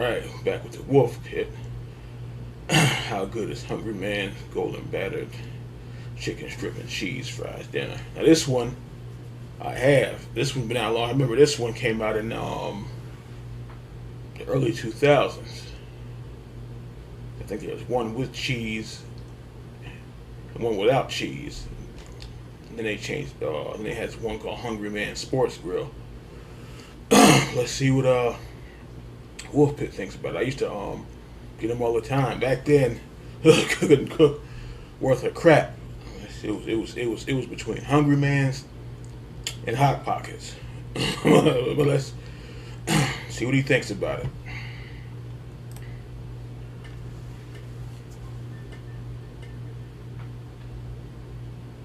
Alright, back with the Wolfepit. How good is Hungryman golden battered chicken strip and cheese fries dinner? Now this one I have. This one's been out long. I remember this one came out in the early 2000s. I think there was one with cheese and one without cheese. And then they changed. Then they had one called Hungryman Sports Grill. Let's see what Wolfepit thinks about it. I used to get them all the time. Back then, couldn't cook worth a crap. It was between Hungryman's and Hot Pockets. But let's see what he thinks about it.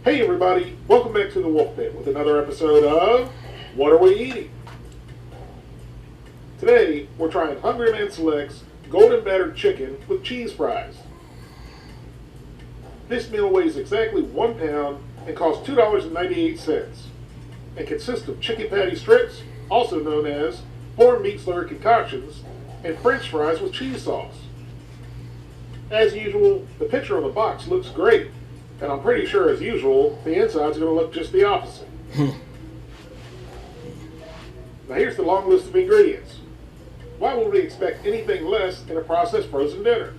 Hey everybody, welcome back to the Wolfepit with another episode of What Are We Eating? Today, we're trying Hungryman Select's golden battered chicken with cheese fries. This meal weighs exactly 1 pound and costs $2.98 and consists of chicken patty strips, also known as 4 meat slurry concoctions, and french fries with cheese sauce. As usual, the picture on the box looks great, and I'm pretty sure, as usual, the inside's going to look just the opposite. Now here's the long list of ingredients. Why would we expect anything less in a processed frozen dinner?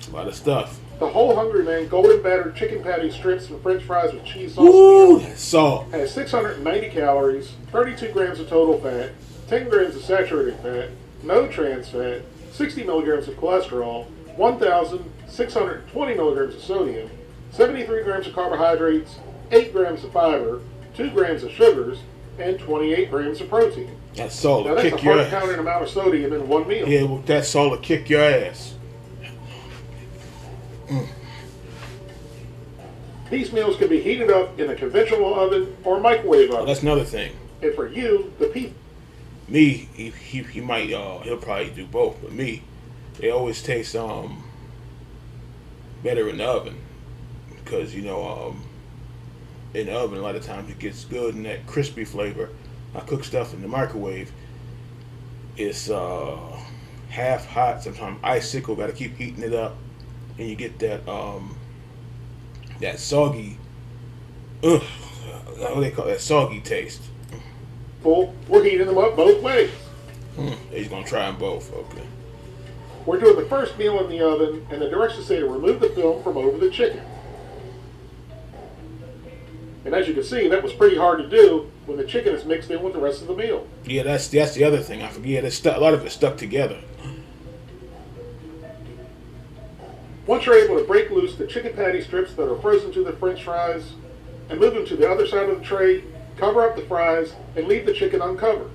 A lot of stuff. The whole Hungryman golden battered chicken patty strips and french fries with cheese sauce Ooh, meal salt. has 690 calories, 32 grams of total fat, 10 grams of saturated fat, no trans fat, 60 milligrams of cholesterol, 1,620 milligrams of sodium, 73 grams of carbohydrates, 8 grams of fiber, 2 grams of sugars, and 28 grams of protein. That salt Now will that's kick a your heart-pounding ass. amount of sodium in one meal. Yeah, well, that salt will kick your ass. These meals can be heated up in a conventional oven or microwave Oh, oven. that's another thing. And for you, the people. Me, he might he'll probably do both, but me, they always taste better in the oven because in the oven a lot of times it gets good and that crispy flavor. I cook stuff in the microwave. It's half hot, sometimes icicle. Got to keep heating it up, and you get that that soggy, what do they call that soggy taste? We're heating them up both ways. He's gonna try them both. Okay. We're doing the first meal in the oven, and the directions say to remove the film from over the chicken. And as you can see, that was pretty hard to do when the chicken is mixed in with the rest of the meal. Yeah, that's the other thing. I forget. A lot of it stuck together. Once you're able to break loose the chicken patty strips that are frozen to the french fries and move them to the other side of the tray, cover up the fries, and leave the chicken uncovered.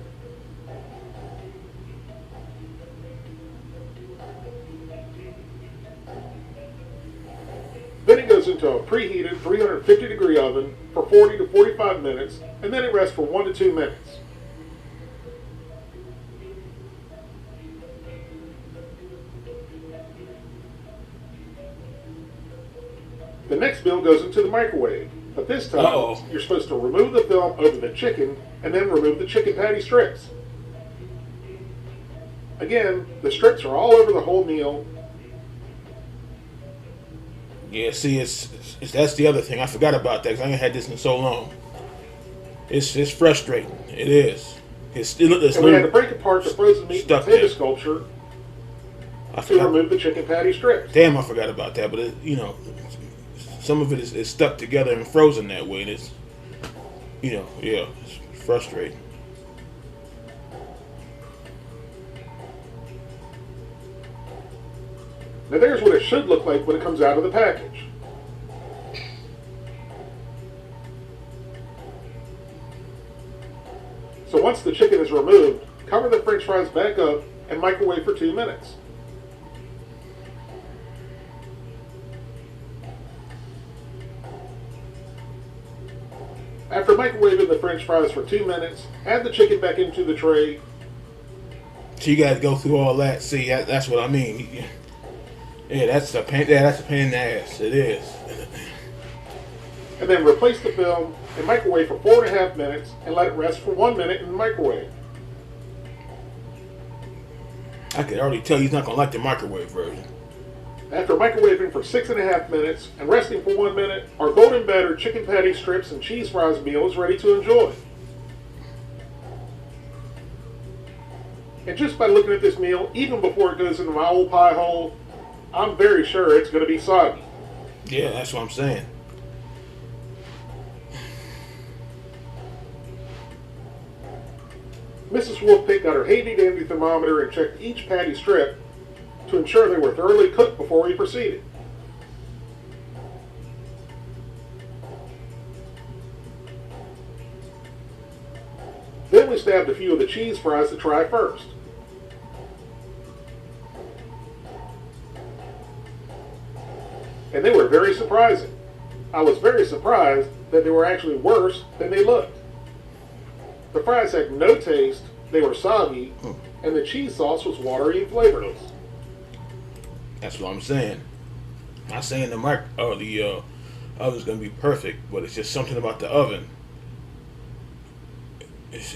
Then it goes into a preheated 350 degree oven for 40 to 45 minutes, and then it rests for 1 to 2 minutes. The next meal goes into the microwave, but this time you're supposed to remove the film over the chicken and then remove the chicken patty strips. Again, the strips are all over the whole meal. Yeah, see, it's that's the other thing. I forgot about that because I ain't had this in so long. It's frustrating. It is. It's And we had to break apart the frozen meat stuck potato there. sculpture I to forgot. remove the chicken patty strips. Damn, I forgot about that. But some of it is stuck together and frozen that way. And it's yeah, it's frustrating. Now there's what it should look like when it comes out of the package. So once the chicken is removed, cover the french fries back up and microwave for 2 minutes. After microwaving the french fries for 2 minutes, add the chicken back into the tray. So you guys go through all that. See, that's what I mean. Yeah, that's a pain. Yeah, that's a pain in the ass. It is. And then replace the film and microwave for 4.5 minutes and let it rest for 1 minute in the microwave. I could already tell he's not gonna like the microwave version. After microwaving for 6.5 minutes and resting for 1 minute, our golden battered chicken patty strips and cheese fries meal is ready to enjoy. And just by looking at this meal, even before it goes into my old pie hole, I'm very sure it's going to be soggy. Yeah, that's what I'm saying. Mrs. Wolfepit got her handy-dandy thermometer and checked each patty strip to ensure they were thoroughly cooked before we proceeded. Then we stabbed a few of the cheese fries to try first. And they were very surprising. I was very surprised that they were actually worse than they looked. The fries had no taste, they were soggy, and the cheese sauce was watery and flavorless. That's what I'm saying. I'm not saying the oven's gonna be perfect, but it's just something about the oven. It's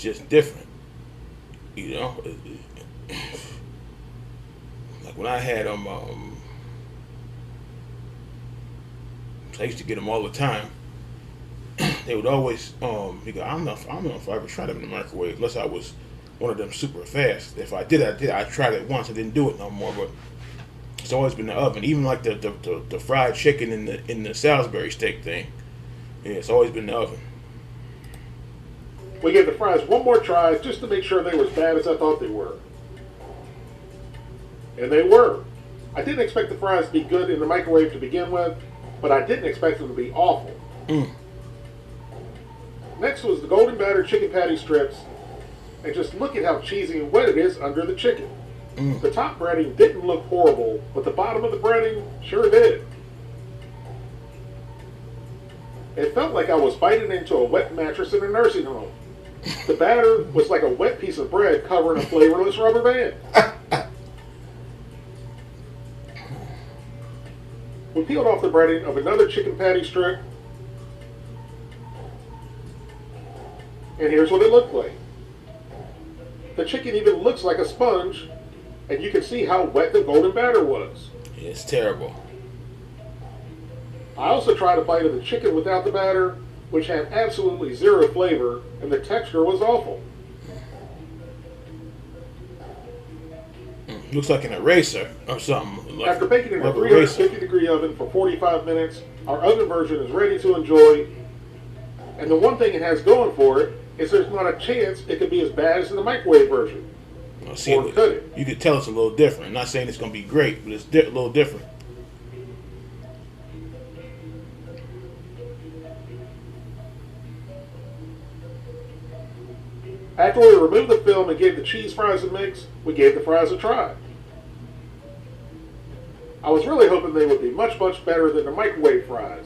just different, you know. Like when I had them, I used to get them all the time. They would always, I don't know if I ever tried them in the microwave, unless I was one of them super fast. If I did. I tried it once. I didn't do it no more, but it's always been the oven. Even like the fried chicken in the Salisbury steak thing. Yeah, it's always been the oven. We gave the fries one more try just to make sure they were as bad as I thought they were. And they were. I didn't expect the fries to be good in the microwave to begin with, but I didn't expect them to be awful. Next was the golden battered chicken patty strips, and just look at how cheesy and wet it is under the chicken. The top breading didn't look horrible, but the bottom of the breading sure did. It felt like I was biting into a wet mattress in a nursing home. The batter was like a wet piece of bread covering a flavorless rubber band. We peeled off the breading of another chicken patty strip, and here's what it looked like. The chicken even looks like a sponge, and you can see how wet the golden batter was. It's terrible. I also tried a bite of the chicken without the batter, which had absolutely zero flavor, and the texture was awful. Looks like an eraser or something. Like After baking in a 350-degree oven for 45 minutes, our oven version is ready to enjoy. And the one thing it has going for it is there's not a chance it could be as bad as the microwave version. See, or could it? You could tell it's a little different. I'm not saying it's going to be great, but it's a little different. After we removed the film and gave the cheese fries a mix, we gave the fries a try. I was really hoping they would be much, much better than the microwave fries,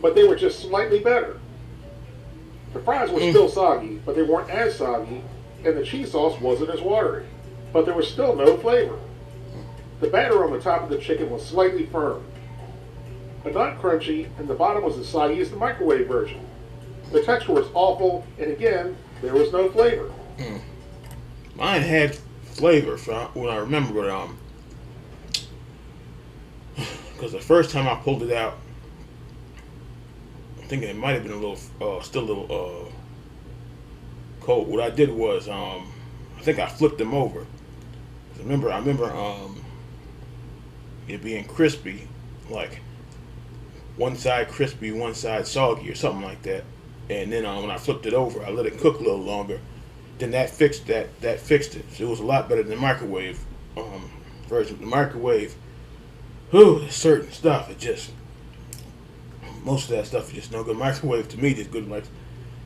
but they were just slightly better. The fries were still soggy, but they weren't as soggy, and the cheese sauce wasn't as watery, but there was still no flavor. The batter on the top of the chicken was slightly firm, but not crunchy, and the bottom was as soggy as the microwave version. The texture was awful, and again, there was no flavor. Mine had flavor, when I remember it, because the first time I pulled it out, I'm thinking it might have been a little, still a little cold. What I did was, I think I flipped them over. I remember it being crispy, like one side crispy, one side soggy, or something like that. And then when I flipped it over, I let it cook a little longer. Then that fixed it. So it was a lot better than the microwave version. The microwave, there's certain stuff. Most of that stuff is just no good. Microwave to me just good like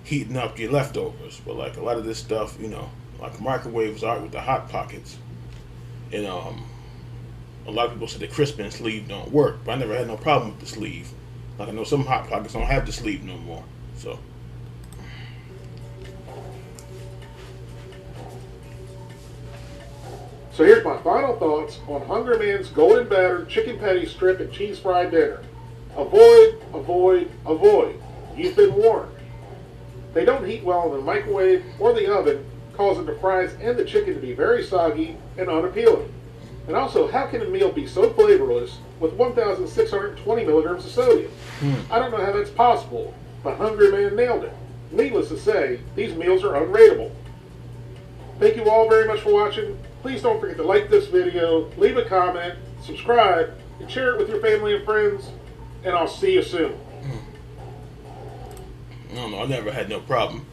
heating up your leftovers. But like a lot of this stuff, like microwaves are with the hot pockets. And a lot of people say the crisping sleeve don't work, but I never had no problem with the sleeve. Like I know some hot pockets don't have the sleeve no more. So here's my final thoughts on Hungryman's golden battered chicken patty strip and cheese fry dinner. Avoid, avoid, avoid. You've been warned. They don't heat well in the microwave or the oven causing the fries and the chicken to be very soggy and unappealing. And also, how can a meal be so flavorless with 1,620 milligrams of sodium? I don't know how that's possible, but Hungryman nailed it. Needless to say, these meals are unrateable. Thank you all very much for watching. Please don't forget to like this video, leave a comment, subscribe, and share it with your family and friends. And I'll see you soon. I don't know. I never had no problem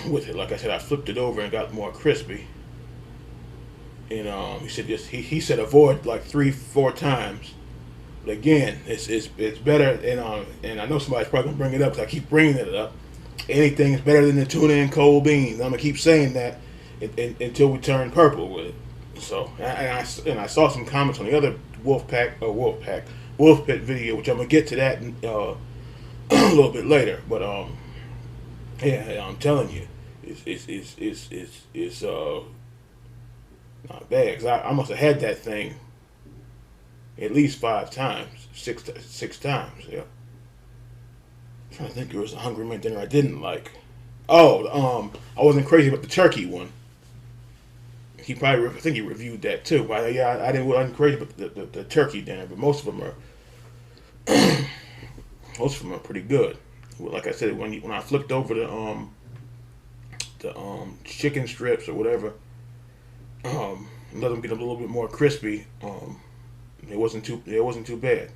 with it. Like I said, I flipped it over and got more crispy. And he said he said avoid like 3-4 times. But again, it's better. And I know somebody's probably gonna bring it up because I keep bringing it up. Anything's better than the tuna and cold beans. I'm gonna keep saying that until we turn purple with it. So and I saw some comments on the other Wolfepit video, which I'm gonna get to that a little bit later. But yeah, I'm telling you, it's not bad. 'Cause I must have had that thing at least 5 times, six times. Yeah. I'm trying to think, there was a Hungryman dinner I didn't like. Oh, I wasn't crazy about the turkey one. I think he reviewed that too. But yeah, I wasn't crazy about the turkey dinner. But most of them are pretty good. Like I said, when I flipped over the chicken strips or whatever, let them get a little bit more crispy. It wasn't too bad.